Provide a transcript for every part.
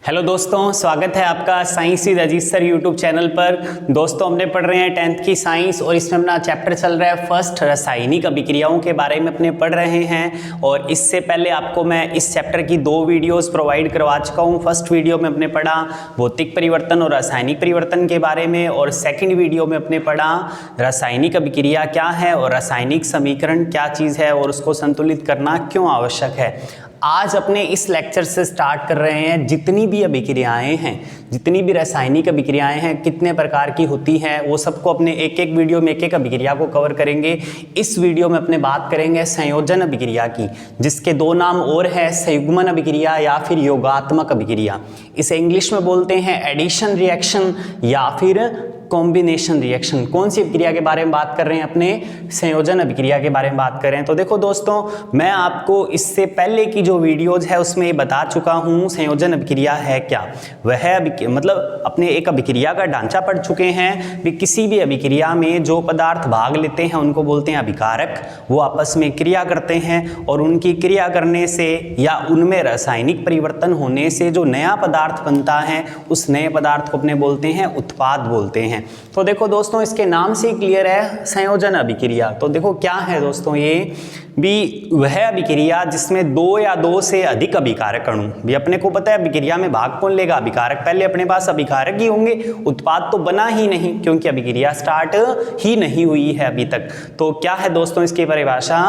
Hello दोस्तों, स्वागत है आपका science with Ajit sir YouTube channel पर। दोस्तों, हमने पढ़ रहे हैं 10th की साइंस और इसमें अपना चैप्टर चल रहा है फर्स्ट, रासायनिक अभिक्रियाओं के बारे में अपने पढ़ रहे हैं। और इससे पहले आपको मैं इस चैप्टर की 2 वीडियोस प्रोवाइड करवा चुका हूं। फर्स्ट वीडियो में अपने पढ़ा भौतिक परिवर्तन और रासायनिक परिवर्तन के बारे में, और सेकेंड वीडियो में अपने पढ़ा रासायनिक अभिक्रिया क्या है और रासायनिक समीकरण क्या चीज़ है और उसको संतुलित करना क्यों आवश्यक है। आज अपने इस लेक्चर से स्टार्ट कर रहे हैं जितनी भी अभिक्रियाएं हैं, जितनी भी रासायनिक अभिक्रियाएं हैं, कितने प्रकार की होती हैं, वो सबको अपने एक एक वीडियो में एक एक अभिक्रिया को कवर करेंगे। इस वीडियो में अपने बात करेंगे संयोजन अभिक्रिया की, जिसके 2 नाम और है, संयुग्मन अभिक्रिया या फिर योगात्मक अभिक्रिया। इसे इंग्लिश में बोलते हैं एडिशन रिएक्शन या फिर कॉम्बिनेशन रिएक्शन। कौन सी अभिक्रिया के बारे में बात कर रहे हैं? अपने संयोजन अभिक्रिया के बारे में बात कर रहे हैं। तो देखो दोस्तों, मैं आपको इससे पहले की जो वीडियोज है उसमें ये बता चुका हूँ संयोजन अभिक्रिया है क्या। वह मतलब अपने एक अभिक्रिया का ढांचा पढ़ चुके हैं भी। किसी भी अभिक्रिया में जो पदार्थ भाग लेते हैं उनको बोलते हैं अभिकारक। वो आपस में क्रिया करते हैं और उनकी क्रिया करने से या उनमें रासायनिक परिवर्तन होने से जो नया पदार्थ बनता है उस नए पदार्थ को अपने बोलते हैं उत्पाद बोलते हैं। तो देखो दोस्तों, इसके नाम से क्लियर है संयोजन अभिक्रिया। तो देखो क्या है दोस्तों, ये भी वह अभिक्रिया जिसमें 2 या 2 से अधिक अभिकारक अणु, भी अपने को पता है अभिक्रिया में भाग कौन लेगा? अभिकारक। पहले अपने पास अभिकारक ही होंगे, उत्पाद तो बना ही नहीं क्योंकि अभिक्रिया स्टार्ट ही नहीं हुई है अभी तक। तो क्या है दोस्तों इसकी परिभाषा?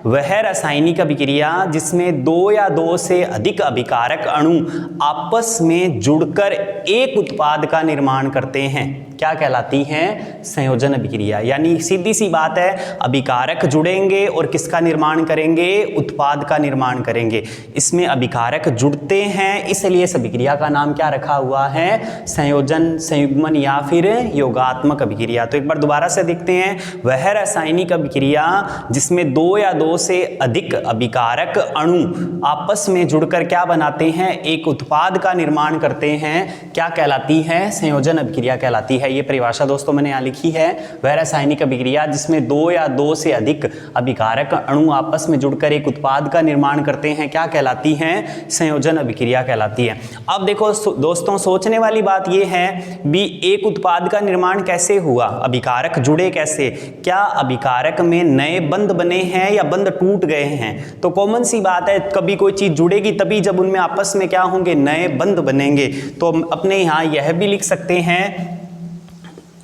वह रासायनिक अभिक्रिया जिसमें 2 या 2 से अधिक अभिकारक अणु आपस में जुड़कर एक उत्पाद का निर्माण करते हैं, क्या कहलाती है? संयोजन अभिक्रिया। यानी सीधी सी बात है, अभिकारक जुड़ेंगे और किसका निर्माण करेंगे? उत्पाद का निर्माण करेंगे। इसमें अभिकारक जुड़ते हैं, इसलिए इस अभिक्रिया का नाम क्या रखा हुआ है? संयोजन, संयुग्मन या फिर योगात्मक अभिक्रिया। तो एक बार दोबारा से देखते हैं, वह रासायनिक अभिक्रिया जिसमें 2 या 2 से अधिक अभिकारक अणु आपस में जुड़कर क्या बनाते हैं? एक उत्पाद का निर्माण करते हैं, क्या कहलाती है? संयोजन अभिक्रिया कहलाती है। ये परिभाषा दोस्तों मैंने यहाँ लिखी है। वह रासायनिक अभिक्रिया जिसमें 2 या 2 से अधिक अभिकारक अणु आपस में जुड़कर एक उत्पाद का निर्माण करते हैं, क्या कहलाती है? संयोजन अभिक्रिया कहलाती है। अब देखो दोस्तों, सोचने वाली बात यह है भी एक उत्पाद का निर्माण कैसे हुआ? अभिकारक जुड़े कैसे? क्या अभिकारक में नए बंध बने हैं या बंध टूट गए हैं? तो कॉमन सी बात है, कभी कोई चीज जुड़ेगी तभी जब उनमें आपस में क्या होंगे? नए बंध बनेंगे। तो अपने यहाँ यह भी लिख सकते हैं,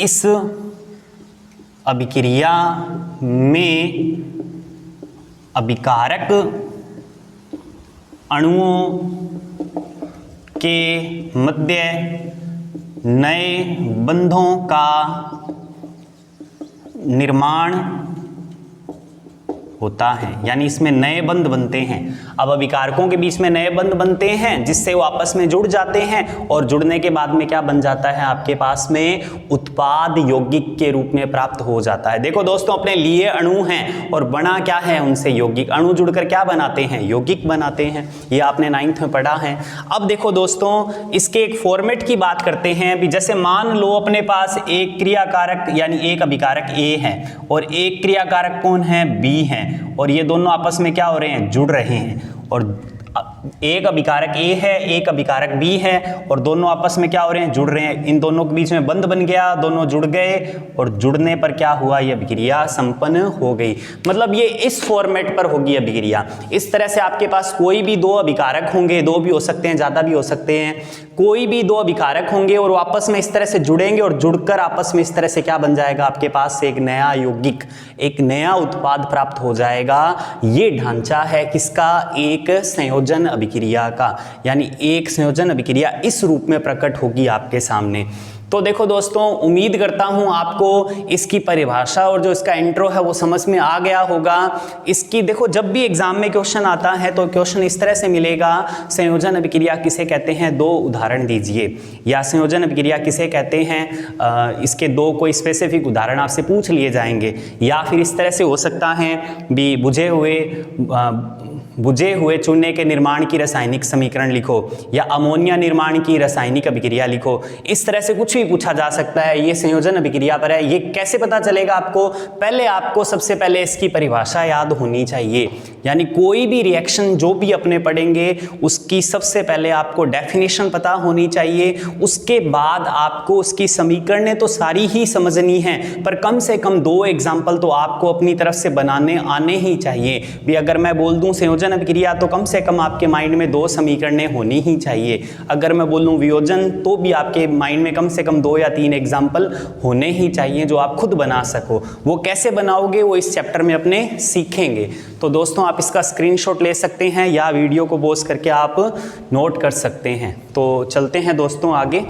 इस अभिक्रिया में अभिकारक अणुओं के मध्य नए बंधों का निर्माण होता है। यानी इसमें नए बंध बनते हैं। अब अभिकारकों के बीच में नए बंध बनते हैं जिससे वो आपस में जुड़ जाते हैं और जुड़ने के बाद में क्या बन जाता है? आपके पास में उत्पाद यौगिक के रूप में प्राप्त हो जाता है। देखो दोस्तों, अपने लिए अणु हैं और बना क्या है उनसे? यौगिक। अणु जुड़कर क्या बनाते हैं? यौगिक बनाते हैं। ये आपने 9th में पढ़ा है। अब देखो दोस्तों, इसके एक फॉर्मेट की बात करते हैं भी। जैसे मान लो अपने पास एक क्रियाकारक यानी एक अभिकारक A है और एक क्रियाकारक कौन है? B है, और ये दोनों आपस में क्या हो रहे हैं? जुड़ रहे हैं। और एक अभिकारक A है, एक अभिकारक B है और दोनों आपस में क्या हो रहे हैं? जुड़ रहे हैं। इन दोनों के बीच में बंध बन गया, दोनों जुड़ गए और जुड़ने पर क्या हुआ? ये अभिक्रिया संपन्न हो गई। मतलब ये इस फॉर्मेट पर होगी अभिक्रिया। इस तरह से आपके पास कोई भी 2 अभिकारक होंगे, 2 भी हो सकते हैं, ज्यादा भी हो सकते हैं। कोई भी 2 अभिकारक होंगे और वो आपस में इस तरह से जुड़ेंगे और जुड़कर आपस में इस तरह से क्या बन जाएगा? आपके पास से एक नया यौगिक, एक नया उत्पाद प्राप्त हो जाएगा। ये ढांचा है किसका? एक संयोजन अभिक्रिया का। यानी एक संयोजन अभिक्रिया इस रूप में प्रकट होगी आपके सामने। तो देखो दोस्तों, उम्मीद करता हूं आपको इसकी परिभाषा और जो इसका इंट्रो है वो समझ में आ गया होगा। इसकी देखो, जब भी एग्जाम में क्वेश्चन आता है तो क्वेश्चन इस तरह से मिलेगा, संयोजन अभिक्रिया किसे कहते हैं? 2 उदाहरण दीजिए। या संयोजन अभिक्रिया किसे कहते हैं? इसके 2 कोई स्पेसिफिक उदाहरण आपसे पूछ लिए जाएंगे। या फिर इस तरह से हो सकता है भी बुझे हुए बुझे हुए चूने के निर्माण की रासायनिक समीकरण लिखो, या अमोनिया निर्माण की रासायनिक अभिक्रिया लिखो। इस तरह से कुछ भी पूछा जा सकता है। ये संयोजन अभिक्रिया पर है। ये कैसे पता चलेगा आपको? पहले आपको सबसे पहले इसकी परिभाषा याद होनी चाहिए, यानी कोई भी रिएक्शन जो भी अपने पढ़ेंगे उसकी सबसे पहले आपको डेफिनेशन पता होनी चाहिए। उसके बाद आपको उसकी समीकरणें तो सारी ही समझनी है, पर कम से कम 2 एग्जाम्पल तो आपको अपनी तरफ से बनाने आने ही चाहिए भी। अगर मैं बोल दूं संयोजन अभिक्रिया तो कम से कम आपके माइंड में 2 समीकरणें होनी ही चाहिए। अगर मैं बोलूं वियोजन तो भी आपके माइंड में कम से कम 2 या 3 एग्जाम्पल होने ही चाहिए जो आप खुद बना सको। वो कैसे बनाओगे वो इस चैप्टर में अपने सीखेंगे। तो दोस्तों आप इसका स्क्रीनशॉट ले सकते हैं या वीडियो को पॉज करके आप नोट कर सकते हैं। तो चलते हैं दोस्तों आगे।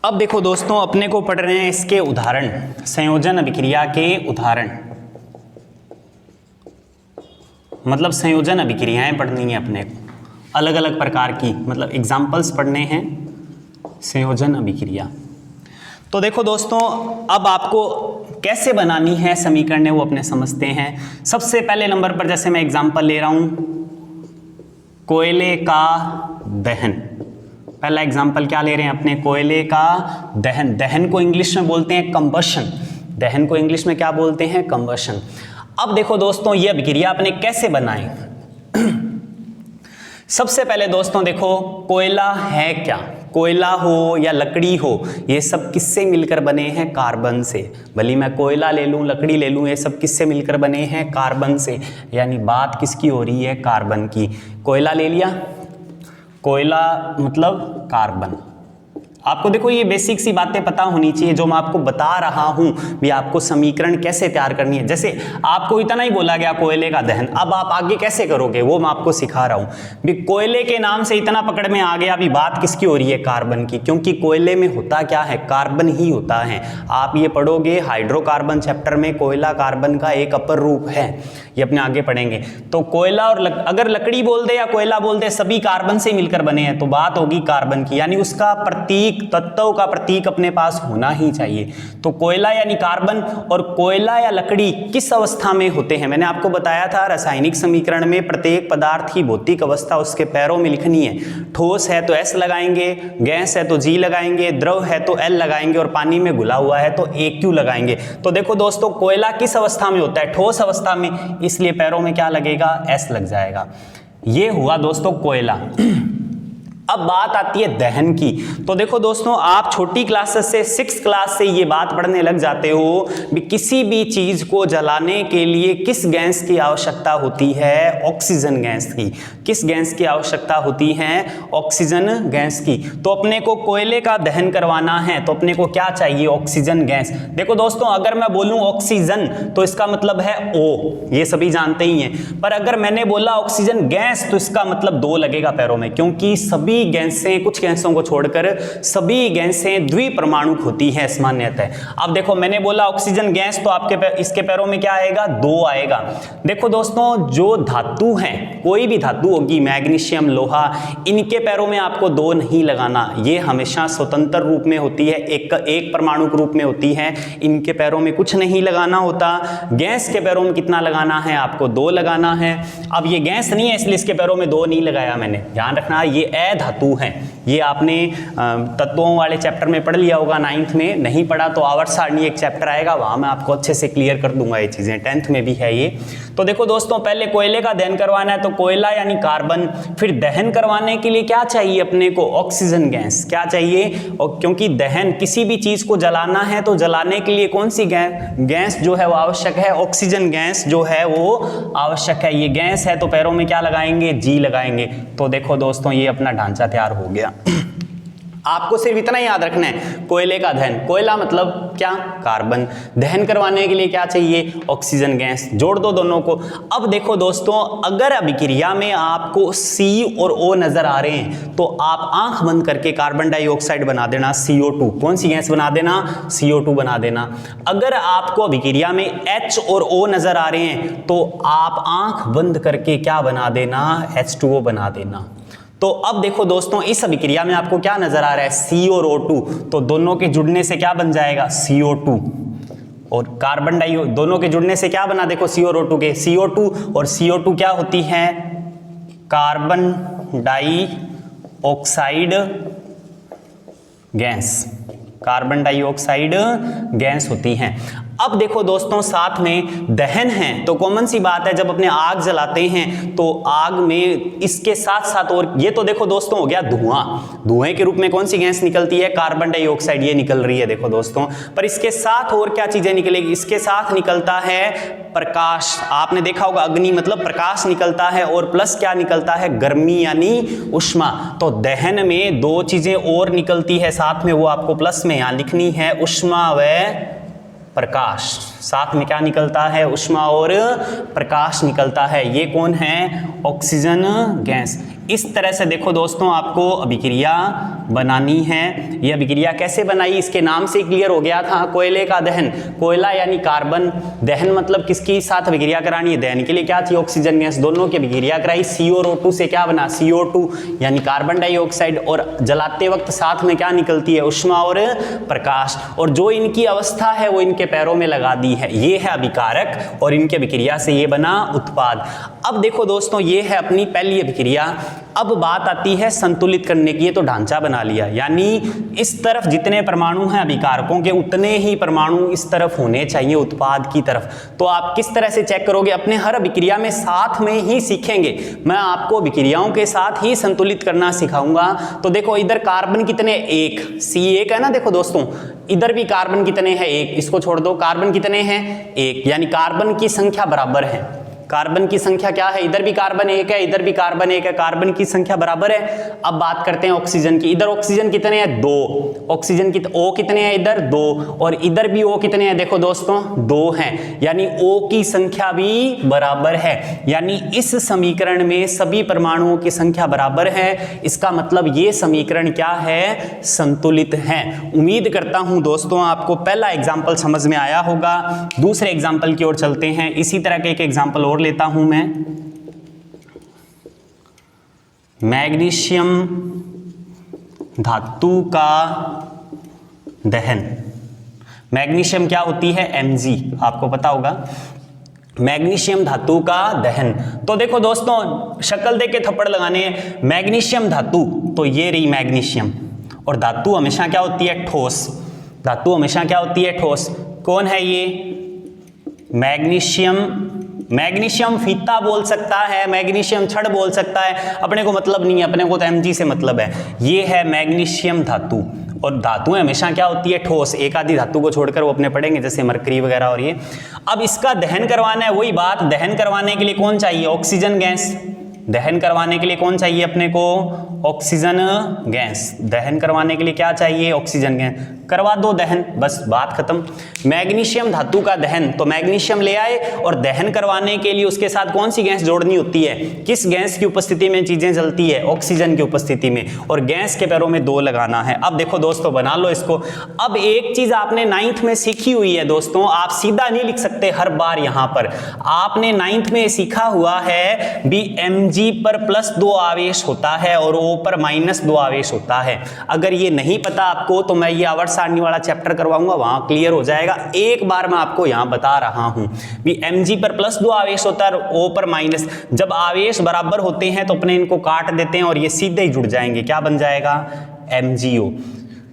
अब देखो दोस्तों, अपने को पढ़ रहे हैं इसके उदाहरण, संयोजन अभिक्रिया के उदाहरण, मतलब संयोजन अभिक्रियाएं पढ़नी है अपने को, अलग अलग प्रकार की, मतलब एग्जाम्पल्स पढ़ने हैं संयोजन अभिक्रिया। तो देखो दोस्तों, अब आपको कैसे बनानी है समीकरणें वो अपने समझते हैं। सबसे पहले नंबर पर जैसे मैं एग्जाम्पल ले रहा हूं, कोयले का दहन। पहला एग्जाम्पल क्या ले रहे हैं अपने? कोयले का दहन। दहन को इंग्लिश में बोलते हैं कंबशन। दहन को इंग्लिश में क्या बोलते हैं? कंबशन। अब देखो दोस्तों, ये अभिक्रिया अपने कैसे बनाएं। सबसे पहले दोस्तों देखो, कोयला है क्या? कोयला हो या लकड़ी हो, ये सब किससे मिलकर बने हैं? कार्बन से। भले मैं कोयला ले लूं, लकड़ी ले लूं, ये सब किससे मिलकर बने हैं? कार्बन से। यानी बात किसकी हो रही है? कार्बन की। कोयला ले लिया, कोयला मतलब कार्बन। आपको देखो ये बेसिक सी बातें पता होनी चाहिए जो मैं आपको बता रहा हूं भी। आपको समीकरण कैसे तैयार करनी है, जैसे आपको इतना ही बोला गया कोयले का दहन, अब आप आगे कैसे करोगे वो मैं आपको सिखा रहा हूं भी। कोयले के नाम से इतना पकड़ में आ गया भी, बात किसकी हो रही है? कार्बन की, क्योंकि कोयले में होता क्या है? कार्बन ही होता है। आप ये पढ़ोगे हाइड्रोकार्बन चैप्टर में, कोयला कार्बन का एक अपर रूप है, ये अपने आगे पढ़ेंगे। तो कोयला और अगर लकड़ी बोल दे या कोयला बोल दे, सभी कार्बन से मिलकर बने हैं, तो बात होगी कार्बन की, यानी उसका प्रतीक, तत्व का प्रतीक अपने पास होना ही चाहिए। तो कोयला यानी कार्बन। और कोयला या लकड़ी किस अवस्था में होते हैं? मैंने आपको बताया था रासायनिक समीकरण में प्रत्येक पदार्थ की भौतिक अवस्था उसके पैरों में लिखनी है। ठोस है तो S लगाएंगे, गैस है तो G लगाएंगे, द्रव है तो L लगाएंगे, और पानी में घुला हुआ है तो AQ लगाएंगे। तो देखो दोस्तों, कोयला किस अवस्था में होता है? ठोस अवस्था में, इसलिए पैरों में क्या लगेगा? S लग जाएगा। ये हुआ दोस्तों कोयला। अब बात आती है दहन की। तो देखो दोस्तों, आप छोटी क्लासेस से 6th क्लास से ये बात पढ़ने लग जाते हो भी किसी भी चीज को जलाने के लिए किस गैस की आवश्यकता होती है? ऑक्सीजन गैस की। किस गैस की आवश्यकता होती है? ऑक्सीजन गैस की। तो अपने को कोयले का दहन करवाना है तो अपने को क्या चाहिए? Oxygen gas. देखो दोस्तों, अगर मैं बोलूं ऑक्सीजन तो इसका मतलब है O, ये सभी जानते ही हैं। पर अगर मैंने बोला ऑक्सीजन गैस तो इसका मतलब 2 लगेगा पैरों में, क्योंकि सभी गैसें, कुछ गैसों को छोड़कर सभी गैसें द्विपरमाणुक होती हैं सामान्यतः। अब देखो, मैंने बोला ऑक्सीजन गैस तो आपके इसके पैरों में क्या आएगा? 2 आएगा। देखो दोस्तों, जो धातु हैं, कोई भी धातु होगी, मैग्नीशियम, लोहा, इनके पैरों में आपको 2 नहीं लगाना। ये हमेशा स्वतंत्र रूप में होती है, एक परमाणुक रूप में होती है। इनके पैरों में कुछ नहीं लगाना होता। गैस के पैरों में कितना लगाना है? आपको 2 लगाना है। अब ये गैस नहीं है इसलिए इसके पैरों में 2 नहीं लगाया मैंने, ध्यान रखना। ये अधातु हैं। ये आपने तत्वों वाले चैप्टर में पढ़ लिया होगा 9th में। नहीं पढ़ा तो आवर्त सारणी एक चैप्टर आएगा, वहां मैं आपको अच्छे से क्लियर कर दूंगा ये चीजें। 10th में भी है ये। तो देखो दोस्तों, पहले कोयले का दहन करवाना है तो कोयला यानी कार्बन। फिर दहन करवाने के लिए क्या चाहिए अपने को? Oxygen gas. क्या चाहिए? और क्योंकि दहन, किसी भी चीज को जलाना है तो जलाने के लिए कौन सी गैस जो है वो आवश्यक है? ऑक्सीजन गैस जो है वो आवश्यक है। ये गैस है तो पैरों में क्या लगाएंगे? G लगाएंगे। तो देखो दोस्तों, ये अपना ढांचा तैयार हो गया। आपको सिर्फ इतना ही याद रखना है, कोयले का दहन, कोयला मतलब क्या, कार्बन, दहन करवाने के लिए क्या चाहिए, ऑक्सीजन गैस, जोड़ दो दोनों को। अब देखो दोस्तों, अगर अभिक्रिया में आपको C और O नजर आ रहे हैं तो आप आंख बंद करके कार्बन डाइऑक्साइड बना देना, CO2, कौन सी गैस बना देना, CO2 बना देना। अगर आपको अभिक्रिया में H और O नजर आ रहे हैं तो आप आंख बंद करके क्या बना देना, H2O बना देना। तो अब देखो दोस्तों, इस अभिक्रिया में आपको क्या नजर आ रहा है, C और O2, तो दोनों के जुड़ने से क्या बन जाएगा, CO2, और कार्बन डाई दोनों के जुड़ने से क्या बना, देखो C और O2 के, CO2, और CO2 क्या होती है, carbon dioxide gas, carbon dioxide gas होती हैं। अब देखो दोस्तों, साथ में दहन है तो कॉमन सी बात है, जब अपने आग जलाते हैं तो आग में इसके साथ साथ, और ये तो देखो दोस्तों हो गया धुआं, धुएं के रूप में कौन सी गैस निकलती है, कार्बन डाइऑक्साइड, ये निकल रही है देखो दोस्तों। पर इसके साथ और क्या चीजें निकलेगी, इसके साथ निकलता है प्रकाश, आपने देखा होगा अग्नि मतलब प्रकाश निकलता है, और प्लस क्या निकलता है, गर्मी यानी उष्मा। तो दहन में दो चीजें और निकलती है साथ में, वो आपको प्लस में यहां लिखनी है, उष्मा व प्रकाश। साथ में क्या निकलता है, उष्मा और प्रकाश निकलता है, ये कौन है, ऑक्सीजन गैस। इस तरह से देखो दोस्तों, आपको अभिक्रिया बनानी है। ये अभिक्रिया कैसे बनाई, इसके नाम से क्लियर हो गया था, कोयले का दहन, कोयला यानी कार्बन, दहन मतलब किसकी साथ अभिक्रिया करानी है, दहन के लिए क्या चाहिए, ऑक्सीजन गैस, दोनों की अभिक्रिया कराई, C और O2 से क्या बना, CO2 यानी कार्बन डाइऑक्साइड, और जलाते वक्त साथ में क्या निकलती है, उष्मा और प्रकाश, और जो इनकी अवस्था है वो इनके पैरों में लगा दी है, ये है अभिकारक, और इनके अभिक्रिया से ये बना उत्पाद। अब देखो दोस्तों, ये है अपनी पहली अभिक्रिया। अब बात आती है संतुलित करने की, ये तो ढांचा बना लिया, यानी इस तरफ जितने परमाणु हैं अभिकारकों के उतने ही परमाणु इस तरफ होने चाहिए उत्पाद की तरफ। तो आप किस तरह से चेक करोगे, अपने हर अभिक्रिया में साथ में ही सीखेंगे, मैं आपको अभिक्रियाओं के साथ ही संतुलित करना सिखाऊंगा। तो देखो इधर कार्बन कितने, एक, C1 है ना, देखो दोस्तों इधर भी कार्बन कितने हैं, एक, इसको छोड़ दो, कार्बन कितने हैं, एक, यानी कार्बन की संख्या बराबर है, कार्बन की संख्या क्या है, इधर भी कार्बन एक है, इधर भी कार्बन एक है, कार्बन की संख्या बराबर है। अब बात करते हैं ऑक्सीजन की, इधर ऑक्सीजन कितने हैं, दो, ऑक्सीजन की O कितने हैं, इधर दो, और इधर भी O कितने हैं, देखो दोस्तों दो हैं, यानी O की संख्या भी बराबर है, यानी इस समीकरण में सभी परमाणुओं की संख्या बराबर है। इसका मतलब ये समीकरण क्या है, संतुलित है। उम्मीद करता हूं दोस्तों आपको पहला एग्जाम्पल समझ में आया होगा। दूसरे एग्जाम्पल की ओर चलते हैं, इसी तरह के एक एग्जाम्पल और लेता हूं मैं, मैग्नीशियम धातु का दहन। मैग्नीशियम क्या होती है, Mg, आपको पता होगा, मैग्नीशियम धातु का दहन। तो देखो दोस्तों, शक्ल देख के थप्पड़ लगाने हैं, मैग्नीशियम धातु, तो ये रही मैग्नीशियम, और धातु हमेशा क्या होती है, ठोस, धातु हमेशा क्या होती है, ठोस। कौन है ये, मैग्नीशियम, मैग्नीशियम फीता बोल सकता है, मैग्नीशियम छड़ बोल सकता है, अपने को मतलब नहीं है, अपने को तो Mg से मतलब है। ये है मैग्नीशियम धातु, और धातुएं हमेशा क्या होती है, ठोस, एक आधी धातु को छोड़कर वो अपने पढ़ेंगे जैसे मरकरी वगैरह। और ये अब इसका दहन करवाना है, वही बात, दहन करवाने के लिए कौन चाहिए, ऑक्सीजन गैस, दहन करवाने के लिए कौन चाहिए अपने को, ऑक्सीजन गैस, दहन करवाने के लिए क्या चाहिए, ऑक्सीजन गैस, करवा दो दहन, बस बात खत्म। मैग्नीशियम धातु का दहन, तो मैग्नीशियम ले आए, और दहन करवाने के लिए उसके साथ कौन सी गैस जोड़नी होती है, किस गैस की उपस्थिति में चीजें जलती है, ऑक्सीजन की उपस्थिति में, और गैस के पैरों में 2 लगाना है। अब देखो दोस्तों, बना लो इसको। अब एक चीज आपने 9th में सीखी हुई है दोस्तों, आप सीधा नहीं लिख सकते हर बार, यहां पर आपने 9th में सीखा हुआ है भी Mg पर +2 आवेश होता है और O पर -2 आवेश होता है। अगर ये नहीं पता आपको तो मैं ये आवर्त सारणी वाला चैप्टर करवाऊंगा, वहां क्लियर हो जाएगा। एक बार मैं आपको यहां बता रहा हूं भी Mg पर +2 आवेश होता है और O पर -। जब आवेश बराबर होते हैं तो अपने इनको काट देते हैं और ये सीधे ही जुड़ जाएंगे, क्या बन जाएगा, MgO।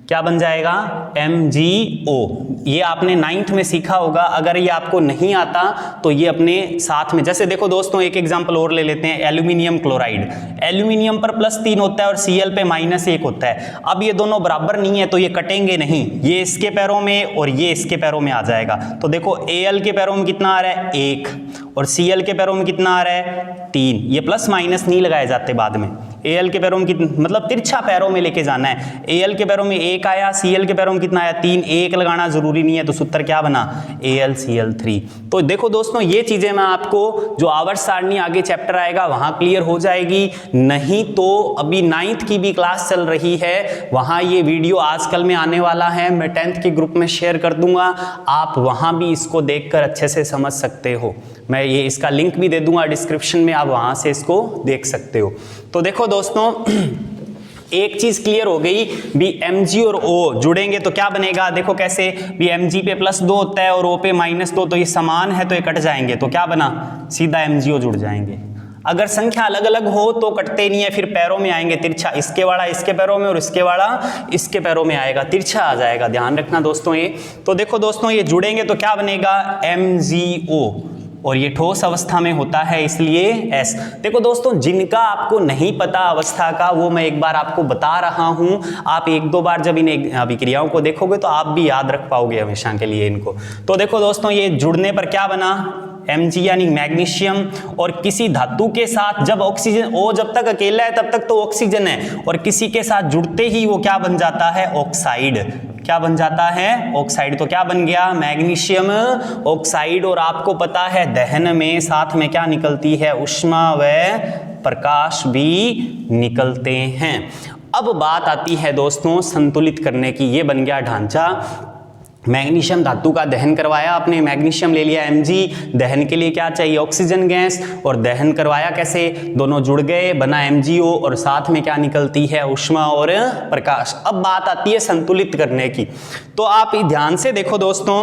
क्या बन जाएगा, MgO। ये आपने 9th में सीखा होगा। अगर ये आपको नहीं आता तो ये अपने साथ में, जैसे देखो दोस्तों एक एग्जांपल और ले लेते हैं, एल्यूमिनियम क्लोराइड। एल्यूमिनियम पर +3 होता है और Cl पे -1 होता है। अब ये दोनों बराबर नहीं है तो ये कटेंगे नहीं, ये इसके पैरों में और ये इसके पैरों में आ जाएगा। तो देखो Al के पैरों में कितना आ रहा है, 1, और Cl के पैरों में कितना आ रहा है, 3। ये प्लस माइनस नहीं लगाए जाते बाद में, Al के पैरों में मतलब तिरछा पैरों में लेके जाना है। Al के पैरों में 1 आया, Cl के पैरों में कितना आया 3, 1 लगाना जरूरी नहीं है, तो सूत्र क्या बना AlCl3। तो देखो दोस्तों ये चीजें मैं आपको जो आवर्त सारणी आगे चैप्टर आएगा वहां क्लियर हो जाएगी, नहीं तो अभी 9th की भी क्लास चल रही है, वहां ये वीडियो आजकल में आने वाला है, मैं 10th के ग्रुप में शेयर कर दूंगा, आप वहां भी इसको देखकर अच्छे से समझ सकते हो। मैं ये इसका लिंक भी दे दूंगा डिस्क्रिप्शन में, आप वहां से इसको देख सकते हो। तो देखो दोस्तों एक चीज क्लियर हो गई भी, Mg और O जुड़ेंगे तो क्या बनेगा, देखो कैसे भी, Mg पे +2 होता है और O पे -2, तो ये समान है तो ये कट जाएंगे, तो क्या बना सीधा MgO जुड़ जाएंगे। अगर संख्या अलग अलग हो तो कटते नहीं है, फिर पैरों में आएंगे तिरछा, इसके वाला इसके पैरों में और इसके वाला इसके पैरों में आएगा, तिरछा आ जाएगा, ध्यान रखना दोस्तों ये। तो देखो दोस्तों ये जुड़ेंगे तो क्या बनेगा MgO, और ये ठोस अवस्था में होता है इसलिए S। देखो दोस्तों जिनका आपको नहीं पता अवस्था का, वो मैं एक बार आपको बता रहा हूं, आप 1-2 बार जब इन अभिक्रियाओं को देखोगे तो आप भी याद रख पाओगे हमेशा के लिए इनको। तो देखो दोस्तों ये जुड़ने पर क्या बना Mg यानी मैग्नीशियम, और किसी धातु के साथ जब ऑक्सीजन, O जब तक अकेला है तब तक तो ऑक्सीजन है, और किसी के साथ जुड़ते ही वो क्या बन जाता है ऑक्साइड, क्या बन जाता है ऑक्साइड। तो क्या बन गया मैग्नीशियम ऑक्साइड, और आपको पता है दहन में साथ में क्या निकलती है ऊष्मा व प्रकाश भी निकलते हैं। अब बात आती है दोस्तों संतुलित करने की, ये बन गया ढांचा। मैग्नीशियम धातु का दहन करवाया आपने, मैग्नीशियम ले लिया Mg, दहन के लिए क्या चाहिए ऑक्सीजन गैस, और दहन करवाया कैसे, दोनों जुड़ गए बना MgO, और साथ में क्या निकलती है ऊष्मा और प्रकाश। अब बात आती है संतुलित करने की, तो आप ध्यान से देखो दोस्तों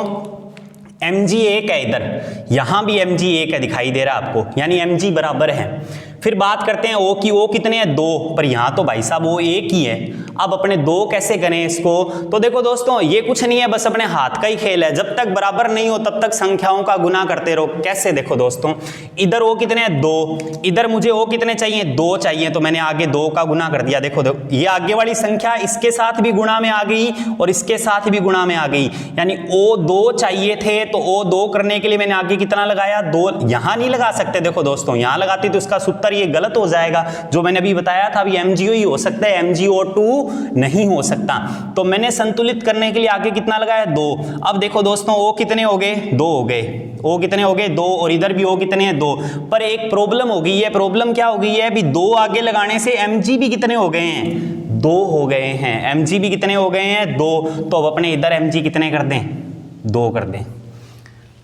Mg एक है इधर, यहां भी Mg एक है दिखाई दे रहा है आपको, यानी Mg बराबर है। फिर बात करते हैं O की, O कितने हैं 2, पर यहां तो भाई साहब वो एक ही है। अब अपने 2 कैसे करें इसको, तो देखो दोस्तों ये कुछ नहीं है, बस अपने हाथ का ही खेल है, जब तक बराबर नहीं हो तब तक संख्याओं का गुना करते रहो। कैसे, देखो दोस्तों इधर O कितने हैं 2, इधर मुझे O कितने चाहिए 2 चाहिए, तो मैंने आगे 2 का गुना कर दिया। देखो ये आगे वाली संख्या इसके साथ भी गुणा में आ गई और इसके साथ भी गुणा में आ गई, यानी O 2 चाहिए थे तो O 2 करने के लिए मैंने आगे कितना लगाया 2। यहां नहीं लगा सकते, देखो दोस्तों यहां लगाती तो इसका सूत्र ये गलत हो जाएगा, जो मैंने अभी बताया था अभी MgO ही हो सकता है, MgO2 नहीं हो सकता। तो मैंने संतुलित करने के लिए आगे कितना लगाया 2। अब देखो दोस्तों O कितने हो गए 2 हो गए, O कितने हो गए 2, और इधर भी O कितने हैं 2। पर एक प्रॉब्लम हो गई है, प्रॉब्लम क्या हो गई है अभी 2 आगे लगाने से Mg भी कितने हो गए हैं 2 हो गए हैं, Mg भी कितने हो गए हैं 2। तो अब अपने इधर Mg कितने कर दें 2 कर दें,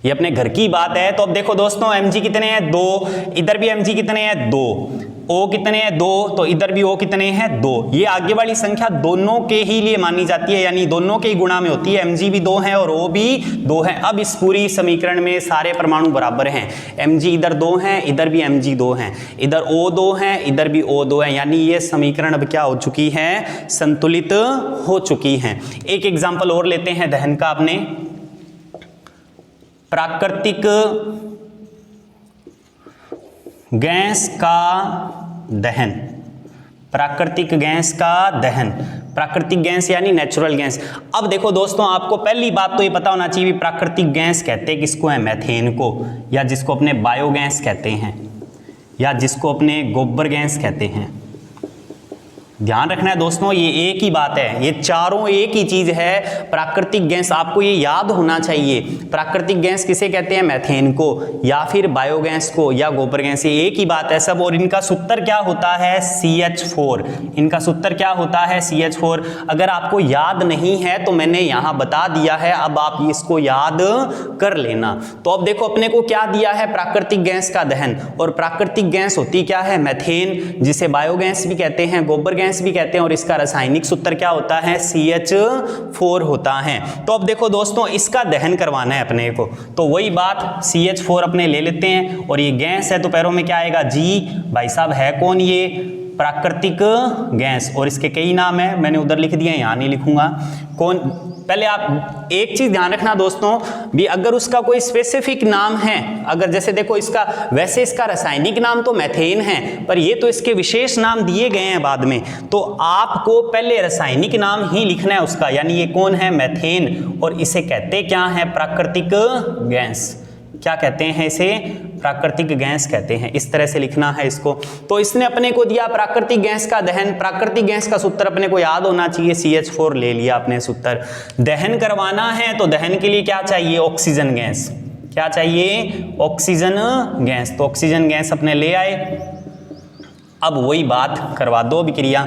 ये अपने घर की बात है। तो अब देखो दोस्तों Mg कितने हैं 2, इधर भी Mg कितने हैं 2, O कितने हैं 2, तो इधर भी O कितने हैं 2। ये आगे वाली संख्या दोनों के ही लिए मानी जाती है, यानी दोनों के ही गुणा में होती है, Mg भी 2 है और O भी 2 है। अब इस पूरी समीकरण में सारे परमाणु बराबर हैं, Mg इधर 2 हैं, इधर भी Mg 2 हैं, इधर O 2 है, इधर भी O 2 है, यानी ये समीकरण अब क्या हो चुकी है संतुलित हो चुकी है। एक एग्जाम्पल और लेते हैं दहन का अपने, प्राकृतिक गैस का दहन, प्राकृतिक गैस का दहन, प्राकृतिक गैस यानी नेचुरल गैस। अब देखो दोस्तों आपको पहली बात तो ये पता होना चाहिए प्राकृतिक गैस कहते हैं किसको है, मैथेन को, या जिसको अपने बायोगैस कहते हैं, या जिसको अपने गोबर गैस कहते हैं। ध्यान रखना है दोस्तों ये एक ही बात है, ये चारों एक ही चीज है। प्राकृतिक गैस आपको ये याद होना चाहिए, प्राकृतिक गैस किसे कहते हैं, मैथेन को, या फिर बायोगैस को, या गोबर गैस, ये एक ही बात है सब। और इनका सूत्र क्या होता है CH4, इनका सूत्र क्या होता है CH4। अगर आपको याद नहीं है तो मैंने यहां बता दिया है, अब आप इसको याद कर लेना। तो अब देखो अपने को क्या दिया है प्राकृतिक गैस का दहन, और प्राकृतिक गैस होती क्या है मैथेन, जिसे बायोगैस भी कहते हैं, गोबर गैस भी कहते हैं, और इसका रासायनिक सूत्र क्या होता है CH4 होता है। तो अब देखो दोस्तों इसका दहन करवाना है अपने को, तो वही बात CH4 अपने ले लेते हैं, और ये गैस है तो पैरों में क्या आएगा G, भाई साहब है कौन ये प्राकृतिक गैस, और इसके कई नाम है, मैंने उधर लिख दिया यहां नहीं लिखूंगा कौन। पहले आप एक चीज ध्यान रखना दोस्तों भी, अगर उसका कोई स्पेसिफिक नाम है, अगर जैसे देखो इसका वैसे इसका रासायनिक नाम तो मैथेन है, पर ये तो इसके विशेष नाम दिए गए हैं बाद में, तो आपको पहले रासायनिक नाम ही लिखना है उसका, यानी ये कौन है मैथेन, और इसे कहते क्या है प्राकृतिक गैस, क्या कहते हैं इसे, प्राकृतिक गैस कहते हैं। इस तरह से लिखना है इसको। तो इसने अपने को दिया प्राकृतिक गैस का दहन। प्राकृतिक गैस का सूत्र अपने को याद होना चाहिए, CH4 ले लिया अपने सूत्र। दहन करवाना है तो दहन के लिए क्या चाहिए, ऑक्सीजन गैस। क्या चाहिए, ऑक्सीजन गैस। तो ऑक्सीजन गैस अपने ले आए। अब वही बात करवा दो अभिक्रिया।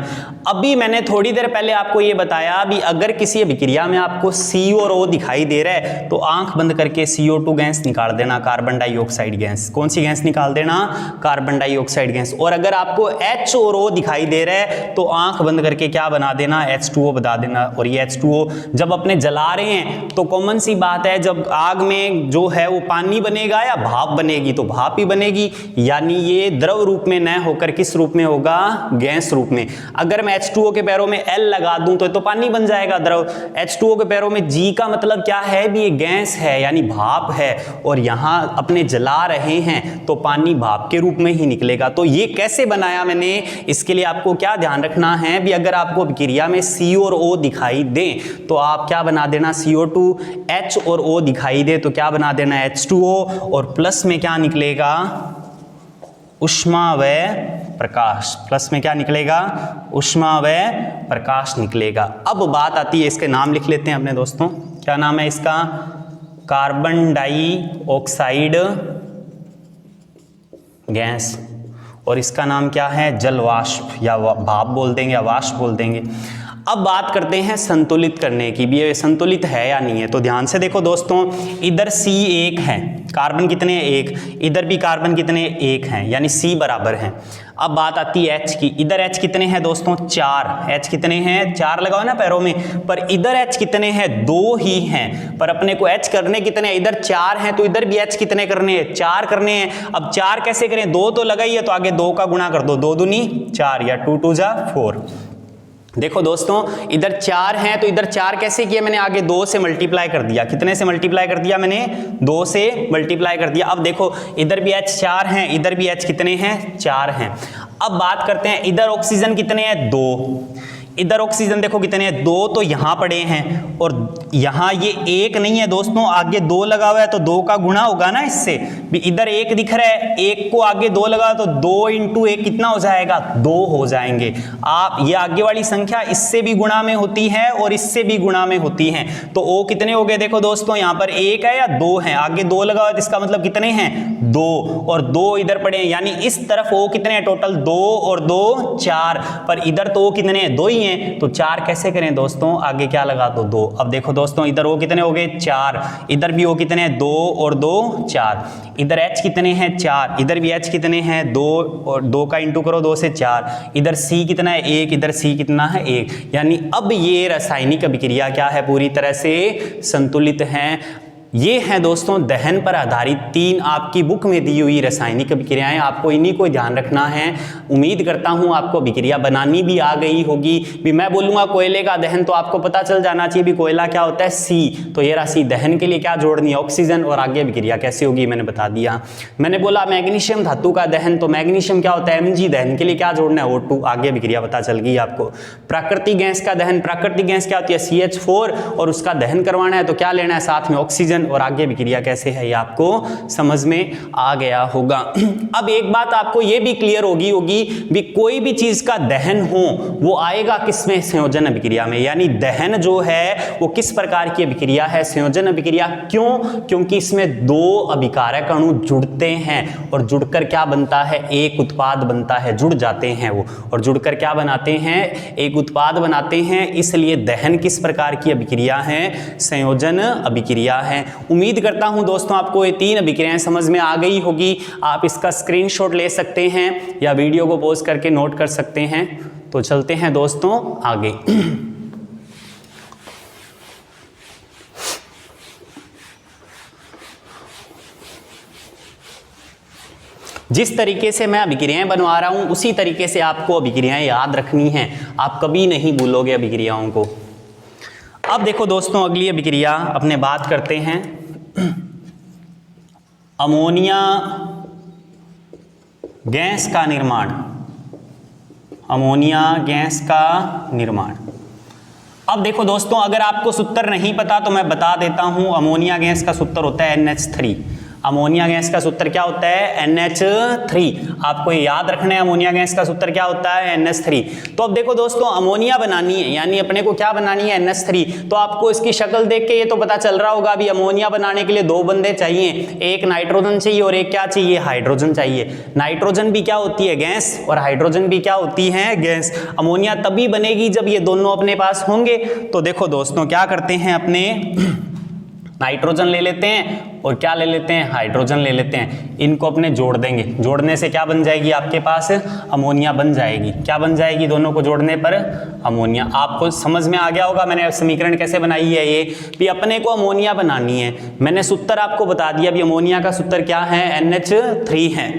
अभी मैंने थोड़ी देर पहले आपको ये बताया, अभी अगर किसी अभिक्रिया में आपको C और O दिखाई दे रहा है तो आंख बंद करके CO2 गैस निकाल देना, कार्बन डाइऑक्साइड गैस। कौन सी गैस निकाल देना, कार्बन डाइऑक्साइड गैस। और अगर आपको H और O दिखाई दे रहा है तो आंख बंद करके क्या बना देना, H2O बता देना। और ये H2O जब अपने जला रहे हैं तो कॉमन सी बात है, जब आग में जो है वो पानी बनेगा या भाप बनेगी, तो भाप ही बनेगी, यानी ये द्रव रूप में न होकर किस रूप में होगा, गैस रूप में। अगर मैं H2O के पैरों में L लगा दूं तो पानी बन जाएगा द्रव। H2O के पैरों में G का मतलब क्या है भी, ये गैस है यानी भाप है। और यहां अपने जला रहे हैं तो पानी भाप के रूप में ही निकलेगा। तो ये कैसे बनाया मैंने, इसके लिए आपको क्या ध्यान रखना है भी, अगर आपको अभिक्रिया में C और O दिखाई दे तो आप क्या बना देना, CO2। H और O दिखाई दे तो क्या बना देना, H2O। और प्लस में क्या निकलेगा, ऊष्मा व प्रकाश। प्लस में क्या निकलेगा, ऊष्मा व प्रकाश निकलेगा। अब बात आती है, इसके नाम लिख लेते हैं अपने दोस्तों। क्या नाम है इसका, कार्बन डाइऑक्साइड गैस। और इसका नाम क्या है, जल वाष्प, या भाप बोल देंगे या वाष्प बोल देंगे। अब बात करते हैं संतुलित करने की भी, ये संतुलित है या नहीं है। तो ध्यान से देखो दोस्तों, इधर C1 है, कार्बन कितने हैं, 1। इधर भी कार्बन कितने, 1 हैं, यानी C बराबर है। अब बात आती है H की। इधर H कितने हैं दोस्तों, 4। H कितने हैं, 4 लगाओ ना पैरों में। पर इधर H कितने हैं, 2 ही हैं। पर अपने को H करने कितने हैं, इधर 4 हैं तो इधर भी H कितने करने हैं, 4 करने हैं। अब 4 कैसे करें, 2 तो लगाई है तो आगे 2 का गुणा कर दो, 2 दूनी 4 या 2 2 जा 4। देखो दोस्तों, इधर 4 हैं तो इधर 4 कैसे किया मैंने, आगे 2 से मल्टीप्लाई कर दिया। कितने से मल्टीप्लाई कर दिया मैंने, 2 से मल्टीप्लाई कर दिया। अब देखो इधर भी H 4 हैं, इधर भी H कितने हैं, 4 हैं। अब बात करते हैं, इधर ऑक्सीजन कितने हैं, 2। इधर ऑक्सीजन देखो कितने हैं, 2 तो यहां पड़े हैं। और यहां ये 1 नहीं है दोस्तों, आगे 2 लगा हुआ है तो 2 का गुणा होगा ना इससे भी। इधर 1 दिख रहा है, 1 को आगे 2 लगा तो 2 इंटू 1 कितना हो जाएगा, 2 हो जाएंगे। आप ये आगे वाली संख्या इससे भी गुणा में होती है और इससे भी गुणा में होती है। तो O कितने हो गए, देखो दोस्तों यहाँ पर 1 है या 2 है, आगे 2 लगा हुआ है तो इसका मतलब कितने हैं, 2। और 2 इधर पड़े हैं, यानी इस तरफ O कितने हैं टोटल, 2 और 2 4। पर इधर तो O कितने हैं, 2 ही हैं। तो 4 कैसे करें दोस्तों, आगे क्या लगा दो, 2। अब देखो दोस्तों, इधर O कितने हो गए, 4। इधर भी O कितने हैं, 2 और 2 4। इधर H कितने हैं, 4। इधर भी H कितने हैं, 2 और 2 का इंटू करो, 2 से 4। इधर C कितना है, 1। इधर C कितना है, 1। यानी अब ये रासायनिक अभिक्रिया क्या है, पूरी तरह से संतुलित है। ये हैं दोस्तों दहन पर आधारित 3 आपकी बुक में दी हुई रासायनिक अभिक्रियाएं। आपको इन्हीं को ध्यान रखना है। उम्मीद करता हूं आपको अभिक्रिया बनानी भी आ गई होगी। भी मैं बोलूंगा कोयले का दहन तो आपको पता चल जाना चाहिए भी कोयला क्या होता है, C। तो ये राशि दहन के लिए क्या जोड़नी है, ऑक्सीजन। और आगे अभिक्रिया कैसे होगी मैंने बता दिया। मैंने बोला मैग्नीशियम धातु का दहन, तो मैग्नीशियम क्या होता है, Mg। दहन के लिए क्या जोड़ना है, O2। आगे अभिक्रिया पता चल गई आपको। प्राकृतिक गैस का दहन, प्राकृतिक गैस क्या होती है, CH4। और उसका दहन करवाना है तो क्या लेना है, साथ में ऑक्सीजन। और आगे अभिक्रिया कैसे है ये आपको समझ में आ गया होगा। अब एक बात आपको ये भी क्लियर होगी भी कोई भी चीज का दहन हो वो आएगा किसमें, संयोजन अभिक्रिया में। यानी दहन जो है वो किस प्रकार की अभिक्रिया है, संयोजन अभिक्रिया। क्यों, क्योंकि इसमें 2 अभिकारक अणु जुड़ते हैं और जुड़कर क्या बनता है, एक उत्पाद बनता है। जुड़ जाते हैं वो और जुड़कर क्या बनाते हैं, एक उत्पाद बनाते हैं। इसलिए दहन किस प्रकार की अभिक्रिया है, संयोजन अभिक्रिया है। उम्मीद करता हूं दोस्तों आपको ये 3 अभिक्रियाएं समझ में आ गई होगी। आप इसका स्क्रीनशॉट ले सकते हैं या वीडियो को पॉज करके नोट कर सकते हैं। तो चलते हैं दोस्तों आगे। जिस तरीके से मैं अभिक्रियाएं बनवा रहा हूं उसी तरीके से आपको अभिक्रियाएं याद रखनी हैं। आप कभी नहीं भूलोगे अभिक्रियाओं को। अब देखो दोस्तों अगली अभिक्रिया अपने बात करते हैं अमोनिया गैस का निर्माण। अमोनिया गैस का निर्माण। अब देखो दोस्तों अगर आपको सूत्र नहीं पता तो मैं बता देता हूं। अमोनिया गैस का सूत्र होता है NH3। अमोनिया गैस का सूत्र क्या होता है NH3। आपको याद रखना है अमोनिया गैस का सूत्र क्या होता है NH3। तो अब देखो दोस्तों अमोनिया बनानी है, यानी अपने को क्या बनानी है NH3। तो आपको इसकी शक्ल देख के ये तो पता चल रहा होगा अभी अमोनिया बनाने के लिए दो बंदे चाहिए, एक नाइट्रोजन चाहिए और एक क्या चाहिए, हाइड्रोजन चाहिए। नाइट्रोजन भी क्या होती है, गैस, और हाइड्रोजन भी क्या होती है, गैस। अमोनिया तभी बनेगी जब ये दोनों अपने पास होंगे। तो देखो दोस्तों क्या करते हैं, अपने नाइट्रोजन ले लेते हैं और क्या ले लेते हैं, हाइड्रोजन ले लेते हैं, इनको अपने जोड़ देंगे। जोड़ने से क्या बन जाएगी आपके पास, अमोनिया बन जाएगी। क्या बन जाएगी, दोनों को जोड़ने पर अमोनिया। आपको समझ में आ गया होगा मैंने समीकरण कैसे बनाई है। ये भी अपने को अमोनिया बनानी है, मैंने सूत्र आपको बता दिया। अभी अमोनिया का सूत्र क्या है, NH3 है।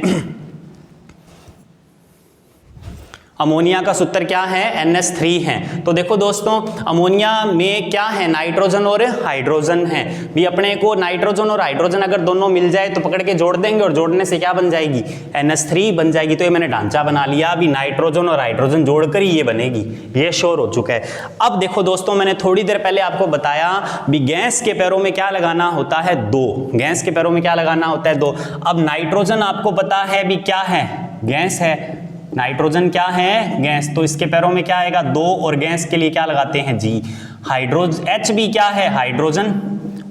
अमोनिया का सूत्र क्या है, NH3 है। तो देखो दोस्तों अमोनिया में क्या है, नाइट्रोजन और हाइड्रोजन है। भी अपने को नाइट्रोजन और हाइड्रोजन अगर दोनों मिल जाए तो पकड़ के जोड़ देंगे और जोड़ने से क्या बन जाएगी, NH3 बन जाएगी। तो ये मैंने ढांचा बना लिया, अभी नाइट्रोजन और हाइड्रोजन जोड़कर ही ये बनेगी, ये श्योर हो चुका है। अब देखो दोस्तों मैंने थोड़ी देर पहले आपको बताया भी गैस के पैरों में क्या लगाना होता है, दो। गैस के पैरों में क्या लगाना होता है, दो। अब नाइट्रोजन आपको पता है भी क्या है, गैस है। नाइट्रोजन क्या है, गैस। तो इसके पैरों में क्या आएगा, दो, और गैस के लिए क्या लगाते हैं, जी। हाइड्रोजन H भी क्या है, हाइड्रोजन,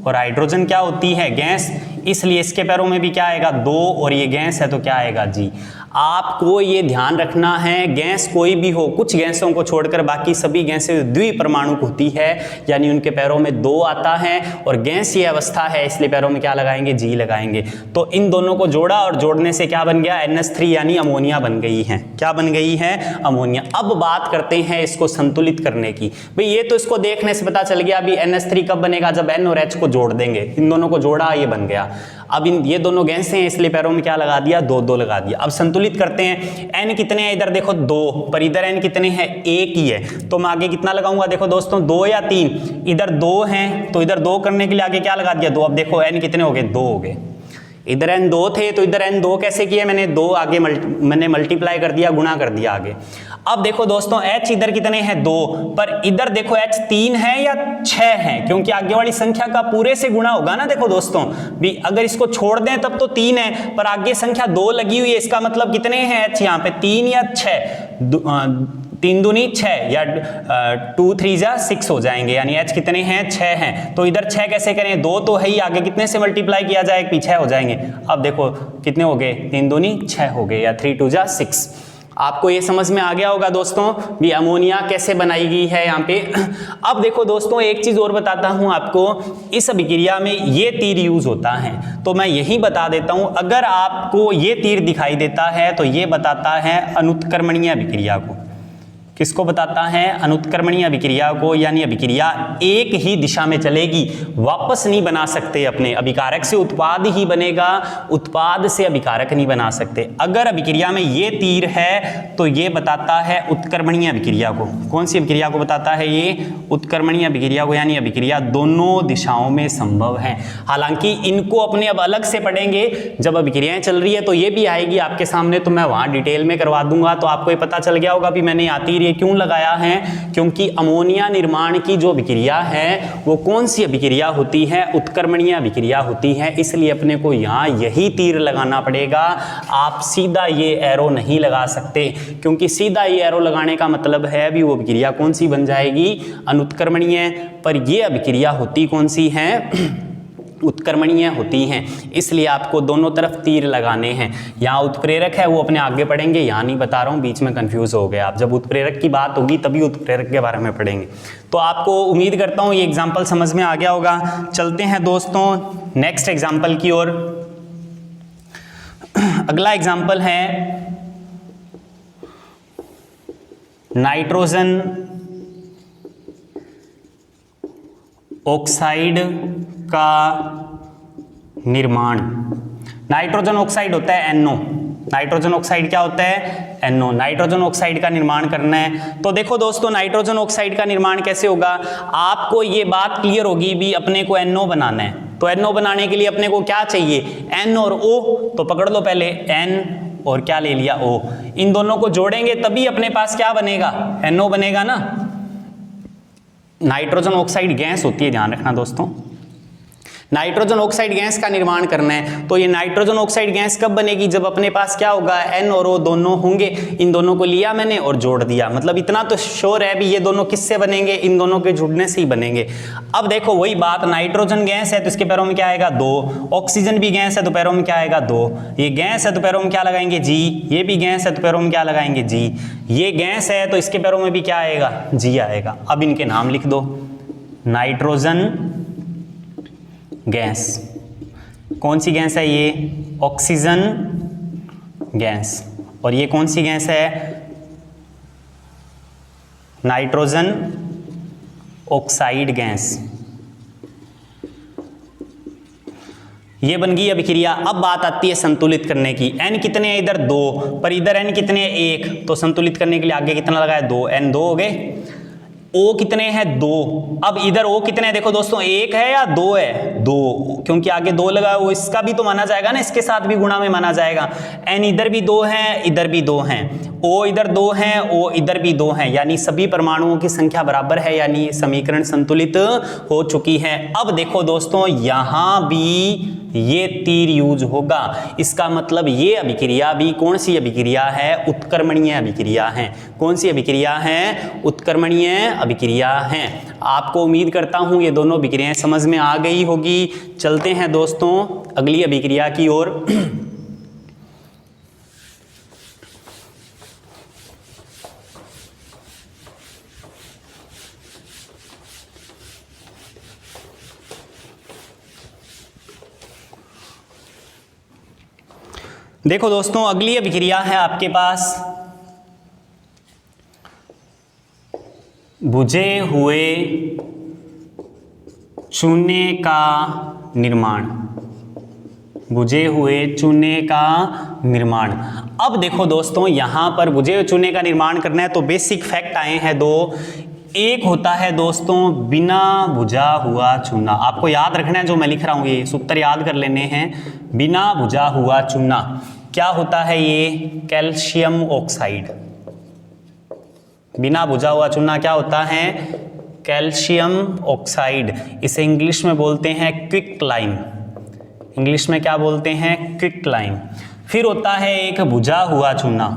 और हाइड्रोजन क्या होती है, गैस, इसलिए इसके पैरों में भी क्या आएगा, दो, और ये गैस है तो क्या आएगा, जी। आपको ये ध्यान रखना है गैस कोई भी हो, कुछ गैसों को छोड़कर बाकी सभी गैसें द्विपरमाणुक होती है, यानी उनके पैरों में दो आता है, और गैस ये अवस्था है इसलिए पैरों में क्या लगाएंगे, जी लगाएंगे। तो इन दोनों को जोड़ा और जोड़ने से क्या बन गया, NH3 यानी अमोनिया बन गई है। क्या बन गई है, अमोनिया। अब बात करते हैं इसको संतुलित करने की। भाई ये तो इसको देखने से पता चल गया अभी NH3 कब बनेगा, जब N और H को जोड़ देंगे। इन दोनों को जोड़ा, ये बन गया। अब ये दोनों गैसें हैं इसलिए पैरों में क्या लगा दिया, दो दो लगा दिया। अब संतुलित करते हैं, N कितने हैं, इधर देखो दो, पर इधर N कितने हैं, एक ही है। तो मैं आगे कितना लगाऊंगा, देखो दोस्तों दो या तीन, इधर दो हैं तो इधर दो करने के लिए आगे क्या लगा दिया, दो। अब देखो N कितने हो गए, दो हो गए। इधर N दो थे तो इधर N दो कैसे किए मैंने, दो आगे मैंने मल्टीप्लाई कर दिया, गुणा कर दिया आगे। अब देखो दोस्तों H इधर कितने हैं, दो, पर इधर देखो H तीन है या छह है, क्योंकि आगे वाली संख्या का पूरे से गुणा होगा ना। देखो दोस्तों भी अगर इसको छोड़ दें तब तो तीन है, पर आगे संख्या दो लगी हुई है, इसका मतलब कितने हैं H यहाँ पे, तीन या छह। तीन दूनी छह, या 2 3 जा 6 हो जाएंगे, यानी H कितने हैं, छह हैं। तो इधर छह कैसे करें, दो तो है ही, आगे कितने से मल्टीप्लाई किया जाए, पीछे हो जाएंगे। अब देखो कितने हो गए, तीन दूनी छह हो गए, या 3 2 जा 6। आपको ये समझ में आ गया होगा दोस्तों भी अमोनिया कैसे बनाई गई है यहाँ पे। अब देखो दोस्तों एक चीज और बताता हूं आपको, इस अभिक्रिया में ये तीर यूज होता है, तो मैं यही बता देता हूं। अगर आपको ये तीर दिखाई देता है तो ये बताता है अनुत्क्रमणीय अभिक्रिया को। किसको बताता है, अनुत्क्रमणीय अभिक्रिया को, यानी अभिक्रिया एक ही दिशा में चलेगी, वापस नहीं बना सकते अपने। अभिकारक से उत्पाद ही बनेगा, उत्पाद से अभिकारक नहीं बना सकते। अगर अभिक्रिया में ये तीर है तो ये बताता है उत्क्रमणीय अभिक्रिया को। कौन सी अभिक्रिया को बताता है, ये उत्क्रमणीय अभिक्रिया को, यानी अभिक्रिया दोनों दिशाओं में संभव है। हालांकि इनको अपने अब अलग से पढ़ेंगे, जब अभिक्रियाएं चल रही है तो ये भी आएगी आपके सामने, तो मैं वहां डिटेल में करवा दूंगा। तो आपको ये पता चल गया होगा भी मैंने यहाँ तीर क्यों लगाया है, क्योंकि अमोनिया निर्माण की जो अभिक्रिया है वो कौन सी अभिक्रिया होती है, उत्क्रमणीय अभिक्रिया होती है, इसलिए अपने को यहां यही तीर लगाना पड़ेगा। आप सीधा ये एरो नहीं लगा सकते, क्योंकि सीधा ये एरो लगाने का मतलब है भी वो अभिक्रिया कौन सी बन जाएगी, अनुत्क्रमणीय। पर ये अभिक्रिया होती कौन सी है, उत्क्रमणीय होती हैं, इसलिए आपको दोनों तरफ तीर लगाने हैं। यहाँ उत्प्रेरक है वो अपने आगे पढ़ेंगे, यहाँ नहीं बता रहा हूँ, बीच में कंफ्यूज हो गए आप। जब उत्प्रेरक की बात होगी तभी उत्प्रेरक के बारे में पढ़ेंगे। तो आपको उम्मीद करता हूँ ये एग्जाम्पल समझ में आ गया होगा। चलते हैं दोस्तों नेक्स्ट एग्जाम्पल की ओर। अगला एग्जाम्पल है नाइट्रोजन ऑक्साइड का निर्माण। नाइट्रोजन ऑक्साइड होता है NO। नाइट्रोजन ऑक्साइड क्या होता है, NO। नाइट्रोजन ऑक्साइड का निर्माण करना है। तो देखो दोस्तों नाइट्रोजन ऑक्साइड का निर्माण कैसे होगा, आपको ये बात क्लियर होगी भी अपने को NO बनाना है। तो NO बनाने के लिए अपने को क्या चाहिए, N और O। तो पकड़ लो पहले N और क्या ले लिया, O। इन दोनों को जोड़ेंगे तभी अपने पास क्या बनेगा, NO बनेगा ना। नाइट्रोजन ऑक्साइड गैस होती है, ध्यान रखना दोस्तों। नाइट्रोजन ऑक्साइड गैस का निर्माण करना है। तो ये नाइट्रोजन ऑक्साइड गैस कब बनेगी, जब अपने पास क्या होगा, N और O दोनों होंगे। इन दोनों को लिया मैंने और जोड़ दिया, मतलब इतना तो श्योर है भी ये दोनों किससे बनेंगे, इन दोनों के जुड़ने से ही बनेंगे। अब देखो वही बात, नाइट्रोजन गैस है तो इसके पैरों में क्या आएगा 2, ऑक्सीजन भी गैस है तो पैरों में क्या आएगा 2, ये गैस है तो पैरों में क्या लगाएंगे G, ये भी गैस है तो पैरों में क्या लगाएंगे G, ये गैस है तो इसके पैरों में भी क्या आएगा G आएगा। अब इनके नाम लिख दो, नाइट्रोजन गैस, कौन सी गैस है ये, ऑक्सीजन गैस, और ये कौन सी गैस है, नाइट्रोजन ऑक्साइड गैस। ये बन गई अभिक्रिया। अब बात आती है संतुलित करने की। N कितने हैं इधर 2, पर इधर N कितने हैं 1, तो संतुलित करने के लिए आगे कितना लगाया 2, N 2 हो गए। O कितने हैं 2, अब इधर O कितने हैं देखो दोस्तों, 1 है या 2 है, 2, क्योंकि आगे 2 लगा वो इसका भी तो माना जाएगा ना, इसके साथ भी गुणा में माना जाएगा। N इधर भी 2 है, इधर भी 2 हैं, O इधर 2 हैं, O इधर भी 2 हैं, यानी सभी परमाणुओं की संख्या बराबर है, यानी समीकरण संतुलित हो चुकी है। अब देखो दोस्तों यहां भी ये तीर यूज होगा, इसका मतलब ये अभिक्रिया भी कौन सी अभिक्रिया है, उत्क्रमणीय अभिक्रिया है। कौन सी अभिक्रिया है, उत्क्रमणीय अभिक्रिया है। आपको उम्मीद करता हूं ये दोनों अभिक्रियाएं समझ में आ गई होगी। चलते हैं दोस्तों अगली अभिक्रिया की ओर। देखो दोस्तों अगली अभिक्रिया है आपके पास बुझे हुए चूने का निर्माण, बुझे हुए चूने का निर्माण। अब देखो दोस्तों यहां पर बुझे हुए चूने का निर्माण करना है तो बेसिक फैक्ट आए हैं 2। एक होता है दोस्तों बिना बुझा हुआ चूना, आपको याद रखना है जो मैं लिख रहा हूं, ये सूत्र याद कर लेने हैं। बिना बुझा हुआ चूना क्या होता है, ये कैल्शियम ऑक्साइड। बिना बुझा हुआ चूना क्या होता है, कैल्शियम ऑक्साइड। इसे इंग्लिश में बोलते हैं क्विक लाइम, इंग्लिश में क्या बोलते हैं, क्विक लाइम। फिर होता है एक बुझा हुआ चूना,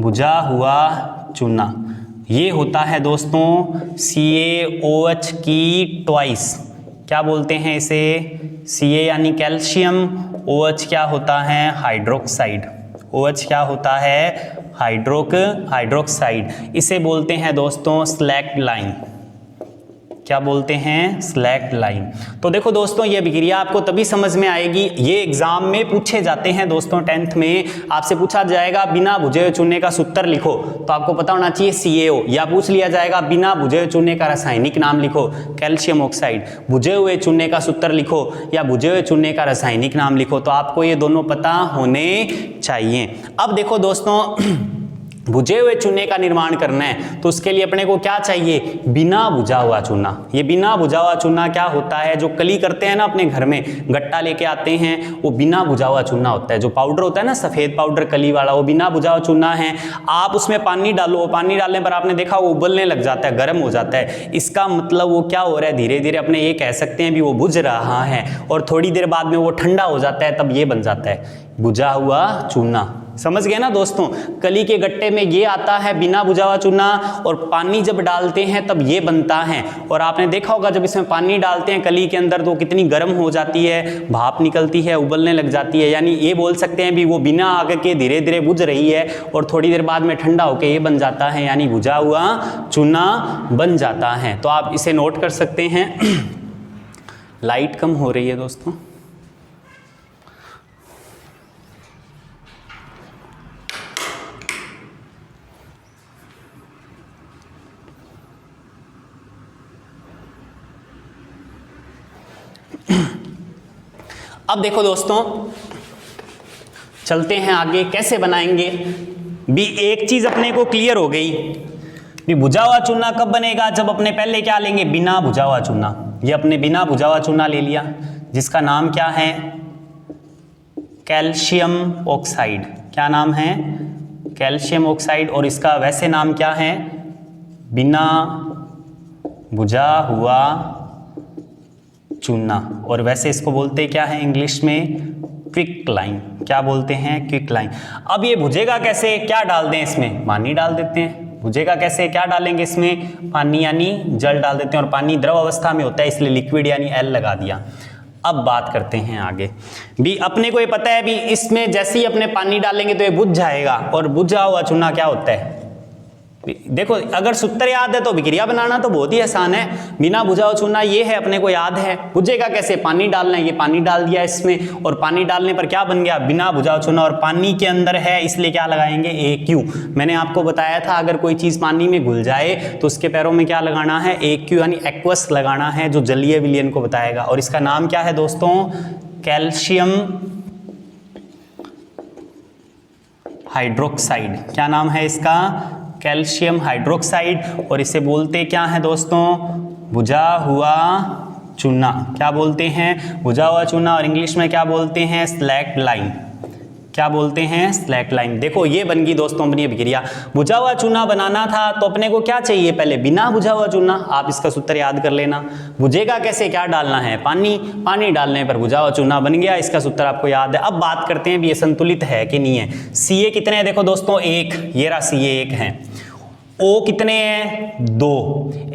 बुझा हुआ चूना, ये होता है दोस्तों CaOH की ट्वाइस। क्या बोलते हैं इसे, Ca यानी कैल्शियम, OH क्या होता है, हाइड्रोक्साइड। OH क्या होता है, हाइड्रोक्साइड। इसे बोलते हैं दोस्तों स्लैक्ड लाइन। क्या बोलते हैं, स्लैक्ड लाइन। तो देखो दोस्तों ये अभिक्रिया आपको तभी समझ में आएगी, ये एग्जाम में पूछे जाते हैं दोस्तों। 10th में आपसे पूछा जाएगा बिना बुझे हुए चूने का सूत्र लिखो, तो आपको पता होना चाहिए CaO, या पूछ लिया जाएगा बिना बुझे हुए चूने का रासायनिक नाम लिखो, कैल्शियम ऑक्साइड। बुझे हुए चूने का सूत्र लिखो या बुझे हुए चूने का रासायनिक नाम लिखो, तो आपको ये दोनों पता होने चाहिए। अब देखो दोस्तों बुझे हुए चूने का निर्माण करना है तो उसके लिए अपने को क्या चाहिए, बिना बुझा हुआ चूना। ये बिना बुझा हुआ चूना क्या होता है, जो कली करते हैं ना अपने घर में, गट्टा लेके आते हैं, वो बिना बुझा हुआ चूना होता है। जो पाउडर होता है ना सफेद पाउडर कली वाला, वो बिना बुझा हुआ चूना है। आप उसमें पानी डालो, पानी डालने पर आपने देखा वो उबलने लग जाता है, गर्म हो जाता है। इसका मतलब वो क्या हो रहा है, धीरे धीरे अपने ये कह सकते हैं भी वो बुझ रहा है, और थोड़ी देर बाद में वो ठंडा हो जाता है, तब ये बन जाता है बुझा हुआ चूना। समझ गए ना दोस्तों, कली के गट्टे में ये आता है बिना बुझा हुआ चूना, और पानी जब डालते हैं तब ये बनता है। और आपने देखा होगा जब इसमें पानी डालते हैं कली के अंदर तो कितनी गर्म हो जाती है, भाप निकलती है, उबलने लग जाती है। यानी ये बोल सकते हैं भी वो बिना आग के धीरे धीरे बुझ रही है, और थोड़ी देर बाद में ठंडा होकर ये बन जाता है, यानी बुझा हुआ चूना बन जाता है। तो आप इसे नोट कर सकते हैं। लाइट कम हो रही है दोस्तों। अब देखो दोस्तों चलते हैं आगे, कैसे बनाएंगे भी। एक चीज अपने को क्लियर हो गई भी, बुझा हुआ चूना कब बनेगा, जब अपने पहले क्या लेंगे, बिना बुझा हुआ चूना। ये अपने बिना बुझा हुआ चूना ले लिया, जिसका नाम क्या है, कैल्शियम ऑक्साइड। क्या नाम है, कैल्शियम ऑक्साइड। और इसका वैसे नाम क्या है, बिना बुझा हुआ चूना। और वैसे इसको बोलते क्या है इंग्लिश में? क्विकलाइम। क्या बोलते हैं? क्विकलाइम। अब ये भुजेगा कैसे? क्या डाल दें इसमें? पानी डाल देते हैं। भुजेगा कैसे? क्या डालेंगे इसमें? पानी यानी जल डाल देते हैं, और पानी द्रव अवस्था में होता है इसलिए लिक्विड यानी एल लगा दिया। अब बात करते हैं आगे भी। अपने को ये पता है भी इसमें जैसे ही अपने पानी डालेंगे तो ये बुझ जाएगा, और बुझा हुआ चूना क्या होता है? देखो अगर सूत्र याद है तो अभिक्रिया बनाना तो बहुत ही आसान है। बिना बुझा हुआ चूना ये है, अपने को याद है। बुझेगा कैसे? पानी डालना है, ये पानी डाल दिया इसमें, और पानी डालने पर क्या बन गया? बिना बुझा हुआ चूना। और पानी के अंदर है इसलिए क्या लगाएंगे? AQ। मैंने आपको बताया था अगर कोई चीज पानी में घुल जाए तो उसके पैरों में क्या लगाना है? AQ यानी एक्वस लगाना है, जो जलीय विलयन को बताएगा। और इसका नाम क्या है दोस्तों? Calcium hydroxide. क्या नाम है इसका? Calcium hydroxide. और इसे बोलते क्या है दोस्तों? बुझा हुआ चूना। क्या बोलते हैं? बुझा हुआ चूना। और इंग्लिश में क्या बोलते हैं? Slaked lime. क्या बोलते हैं? Slaked lime. देखो ये बन गई दोस्तों अपनी अभिक्रिया। बुझा हुआ चूना बनाना था तो अपने को क्या चाहिए? पहले बिना बुझा हुआ चूना। आप इसका सूत्र याद कर लेना। बुझेगा कैसे? क्या डालना है? पानी। पानी डालने पर बुझा हुआ चूना बन गया। इसका सूत्र आपको याद है। अब बात करते हैं भी ये संतुलित है कि नहीं है। Ca कितने हैं? देखो दोस्तों 1, ये रहा Ca 1 है। O कितने हैं? 2।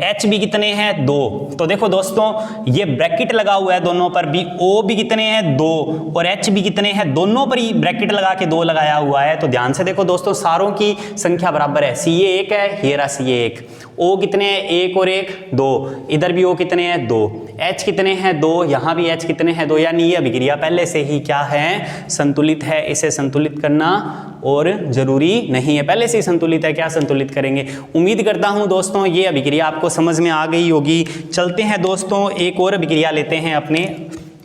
H भी कितने हैं? 2। तो देखो दोस्तों ये ब्रैकेट लगा हुआ है दोनों पर भी। O भी कितने हैं? 2। और H भी कितने हैं? दोनों पर ही ब्रैकेट लगा के 2 लगाया हुआ है। तो ध्यान से देखो दोस्तों सारों की संख्या बराबर है। Ca 1 है, ये रहा Ca 1। O कितने हैं? 1 और 1 2। इधर भी O कितने हैं? 2। H कितने हैं? 2। यहाँ भी H कितने हैं? 2। यानी ये अभिक्रिया पहले से ही क्या है? संतुलित है। इसे संतुलित करना और जरूरी नहीं है, पहले से ही संतुलित है। क्या संतुलित करेंगे? उम्मीद करता हूं दोस्तों ये अभिक्रिया आपको समझ में आ गई होगी। चलते हैं दोस्तों एक और अभिक्रिया लेते हैं अपने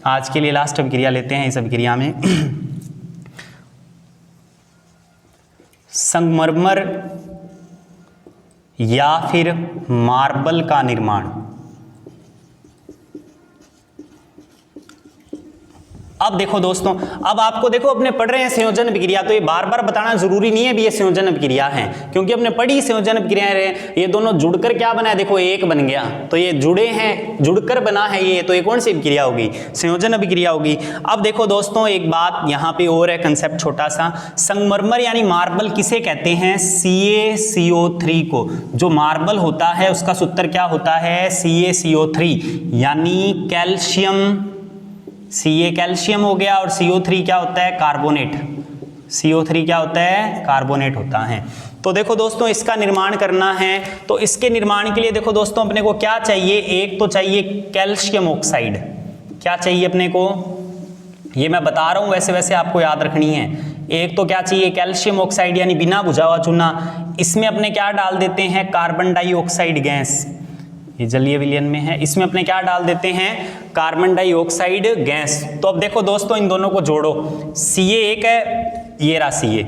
आज के लिए, लास्ट अभिक्रिया लेते हैं। इस अभिक्रिया में संगमरमर या फिर मार्बल का निर्माण। अब देखो दोस्तों, अब आपको देखो अपने पढ़ रहे हैं संयोजन अभिक्रिया, तो ये बार बार बताना जरूरी नहीं है भी ये संयोजन अभिक्रिया है, क्योंकि अपने पढ़ी संयोजन अभिक्रियाएं रहे। ये दोनों जुड़कर क्या बना है? देखो एक बन गया, तो ये जुड़े हैं, जुड़कर बना है ये, तो ये कौन सी अभिक्रिया होगी? संयोजन अभिक्रिया होगी। अब देखो दोस्तों एक बात यहाँ पे और है, कंसेप्ट छोटा सा। संगमरमर यानी मार्बल किसे कहते हैं? CaCO3 को। जो मार्बल होता है उसका सूत्र क्या होता है? CaCO3 यानी कैल्शियम। Ca कैल्शियम हो गया, और CO3 क्या होता है? कार्बोनेट। CO3 क्या होता है? कार्बोनेट होता है। तो देखो दोस्तों इसका निर्माण करना है, तो इसके निर्माण के लिए देखो दोस्तों अपने को क्या चाहिए? एक तो चाहिए कैल्शियम ऑक्साइड। क्या चाहिए अपने को? ये मैं बता रहा हूं, वैसे वैसे आपको याद रखनी है। एक तो क्या चाहिए? कैल्शियम ऑक्साइड यानी बिना बुझा हुआ चूना। इसमें अपने क्या डाल देते हैं? Carbon dioxide gas. ये जलीय विलयन में है, इसमें अपने क्या डाल देते हैं? Carbon dioxide gas. तो अब देखो दोस्तों इन दोनों को जोड़ो। Ca1 है, ये रहा Ca।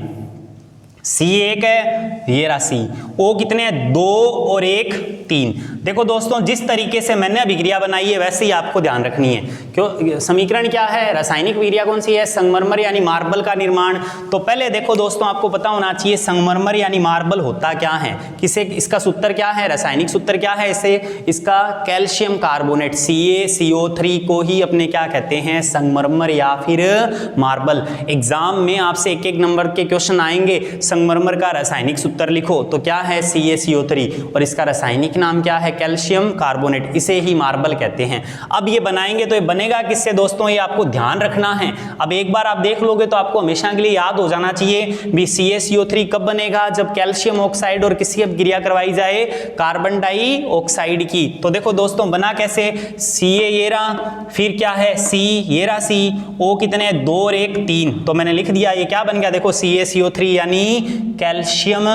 C1 है, ये रहा C। O कितने हैं? 2 और 1 3। देखो दोस्तों जिस तरीके से मैंने अभिक्रिया बनाई है वैसे ही आपको ध्यान रखनी है। क्यों? समीकरण क्या है? रासायनिक अभिक्रिया कौन सी है? संगमरमर यानी मार्बल का निर्माण। तो पहले देखो दोस्तों आपको पता होना चाहिए संगमरमर यानी मार्बल होता क्या है, किसे, इसका सूत्र क्या है? रासायनिक सूत्र क्या है इसे? इसका कैल्शियम कार्बोनेट CaCO3 को ही अपने क्या कहते हैं? संगमरमर या फिर मार्बल। एग्जाम में आपसे एक एक नंबर के क्वेश्चन आएंगे। संगमरमर का रासायनिक सूत्र लिखो तो क्या है? CaCO3, और इसका रासायनिक नाम क्या है? Calcium carbonate. इसे ही मार्बल कहते हैं। अब ये बनाएंगे तो ये बनेगा किससे दोस्तों? ये आपको ध्यान रखना है। अब एक बार आप देख लोगे तो आपको हमेशा के लिए याद हो जाना चाहिए भी CaCO3 कब बनेगा? जब कैल्शियम ऑक्साइड और किसी अभिक्रिया करवाई जाए कार्बन डाइऑक्साइड की। तो देखो दोस्तों बना कैसे? Ca ये रहा, फिर क्या है? C ये रहा C। O कितने? 2 और 1 3। तो मैंने लिख दिया, ये क्या बन गया? देखो CaCO3 यानी कैल्शियम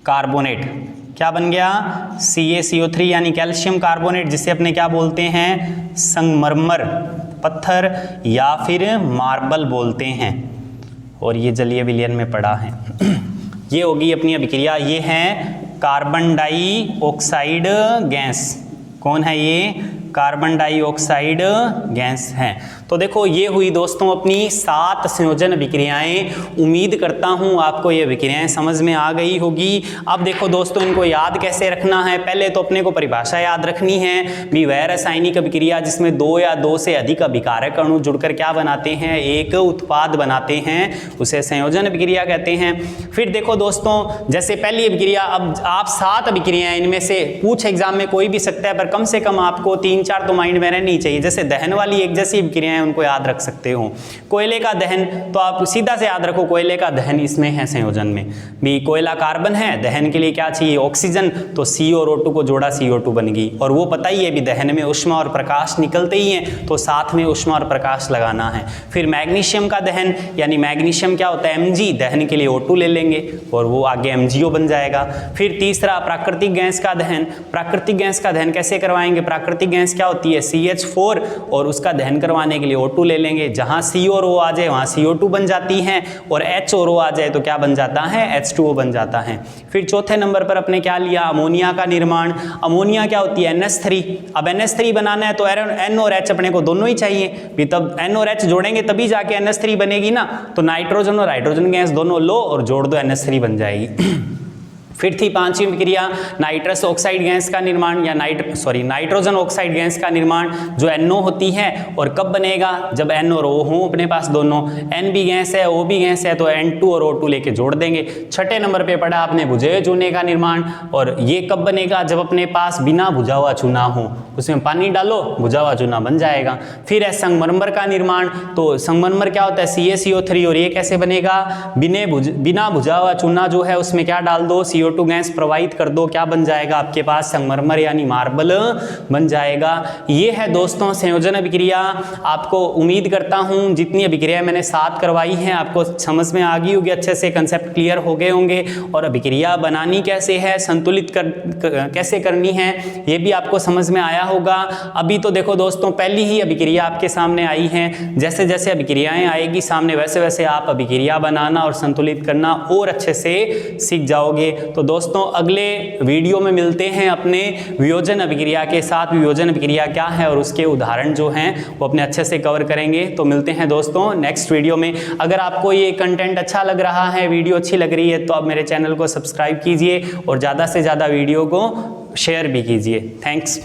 कार्बोनेट। क्या बन गया? CaCO3 यानी कैल्शियम कार्बोनेट, जिसे अपने क्या बोलते हैं? संगमरमर पत्थर या फिर मार्बल बोलते हैं। और ये जलीय विलयन में पड़ा है। ये होगी अपनी अभिक्रिया। ये है कार्बन डाइऑक्साइड गैस। कौन है ये? कार्बन डाइऑक्साइड गैस है। तो देखो ये हुई दोस्तों अपनी 7 संयोजन अभिक्रियाएं। उम्मीद करता हूं आपको ये अभिक्रियाएं समझ में आ गई होगी। अब देखो दोस्तों इनको याद कैसे रखना है। पहले तो अपने को परिभाषा याद रखनी है भी वह रासायनिक अभिक्रिया जिसमें 2 या 2 से अधिक अभिकारक अणु जुड़कर क्या बनाते हैं, एक उत्पाद बनाते हैं, उसे संयोजन अभिक्रिया कहते हैं। फिर देखो दोस्तों जैसे पहली अभिक्रिया, अब आप 7 अभिक्रियाएं इनमें से पूछ एग्जाम में कोई भी सकता है, पर कम से कम आपको 3-4 तो माइंड में रहनी चाहिए। जैसे दहन वाली एक जैसी अभिक्रियाएं उनको याद रख सकते हो। कोयले का दहन तो आप सीधा से याद रखो, कोयले का दहन इसमें है संयोजन में भी। कोयला कार्बन है, दहन के लिए क्या चाहिए, ऑक्सीजन, तो CO और O2 को जोड़ा CO2 बन गई। और वो पता ही है भी दहन में ऊष्मा और प्रकाश निकलते ही हैं, तो साथ में ऊष्मा और प्रकाश लगाना है। फिर मैग्नीशियम का दहन, यानी मैग्नीशियम क्या होता है Mg, दहन के लिए O2 ले लेंगे और वो आगे MgO बन जाएगा। फिर तीसरा प्राकृतिक गैस का दहन। प्राकृतिक गैस का दहन कैसे करवाएंगे, प्राकृतिक गैस क्या होती है CH4, और उसका दहन करवाने के लिए O2 ले लेंगे। जहां C और O आ जाए वहां CO2 बन जाती है, और H और O आ जाए तो क्या बन जाता है, H2O बन जाता है। फिर चौथे नंबर पर अपने क्या लिया, अमोनिया का निर्माण। अमोनिया क्या होती है NH3। अब NH3 बनाना है तो N और H अपने को दोनों ही चाहिए भी, तब N और H जोड़ेंगे तभी जाके NH3 बनेगी ना। तो नाइट्रोजन और हाइड्रोजन गैस दोनों लो और जोड़ दो, NH3 बन जाएगी। फिर थी 5वीं अभिक्रिया नाइट्रस ऑक्साइड गैस का निर्माण, या नाइट्रोजन ऑक्साइड गैस का निर्माण, जो NO होती है। और कब बनेगा, जब N और O हों अपने पास दोनों, N भी गैस है O भी गैस है, तो N2 और O2 लेके जोड़ देंगे। छठे नंबर पे पढ़ा आपने भुजे चूने का निर्माण, और ये कब बनेगा, जब अपने पास बिना भुजा हुआ चूना हो, उसमें पानी डालो भुजा हुआ चूना बन जाएगा। फिर है संगमरमर का निर्माण। तो संगमरमर क्या होता है CaCO3, और ये कैसे बनेगा, बिना भुजा हुआ चूना जो है उसमें क्या डाल दो, CO2 गैस प्रवाहित कर दो, क्या बन जाएगा आपके पास, संगमरमर यानी मार्बल बन जाएगा। ये है दोस्तों संयोजन अभिक्रिया। आपको उम्मीद करता हूं जितनी अभिक्रिया मैंने 7 करवाई हैं आपको समझ में आ गई होगी, अच्छे से कंसेप्ट क्लियर हो गए होंगे। और अभिक्रिया बनानी कैसे है, संतुलित कैसे करनी है, ये भी आपको समझ में आया होगा। अभी तो देखो दोस्तों पहली ही अभिक्रिया आपके सामने आई है, जैसे जैसे अभिक्रियाएं आएगी सामने वैसे वैसे आप अभिक्रिया बनाना और संतुलित करना और अच्छे से सीख जाओगे। तो दोस्तों अगले वीडियो में मिलते हैं अपने वियोजन अभिक्रिया के साथ। वियोजन अभिक्रिया क्या है और उसके उदाहरण जो हैं वो अपने अच्छे से कवर करेंगे। तो मिलते हैं दोस्तों नेक्स्ट वीडियो में। अगर आपको ये कंटेंट अच्छा लग रहा है, वीडियो अच्छी लग रही है, तो आप मेरे चैनल को सब्सक्राइब कीजिए और ज़्यादा से ज़्यादा वीडियो को शेयर भी कीजिए। थैंक्स।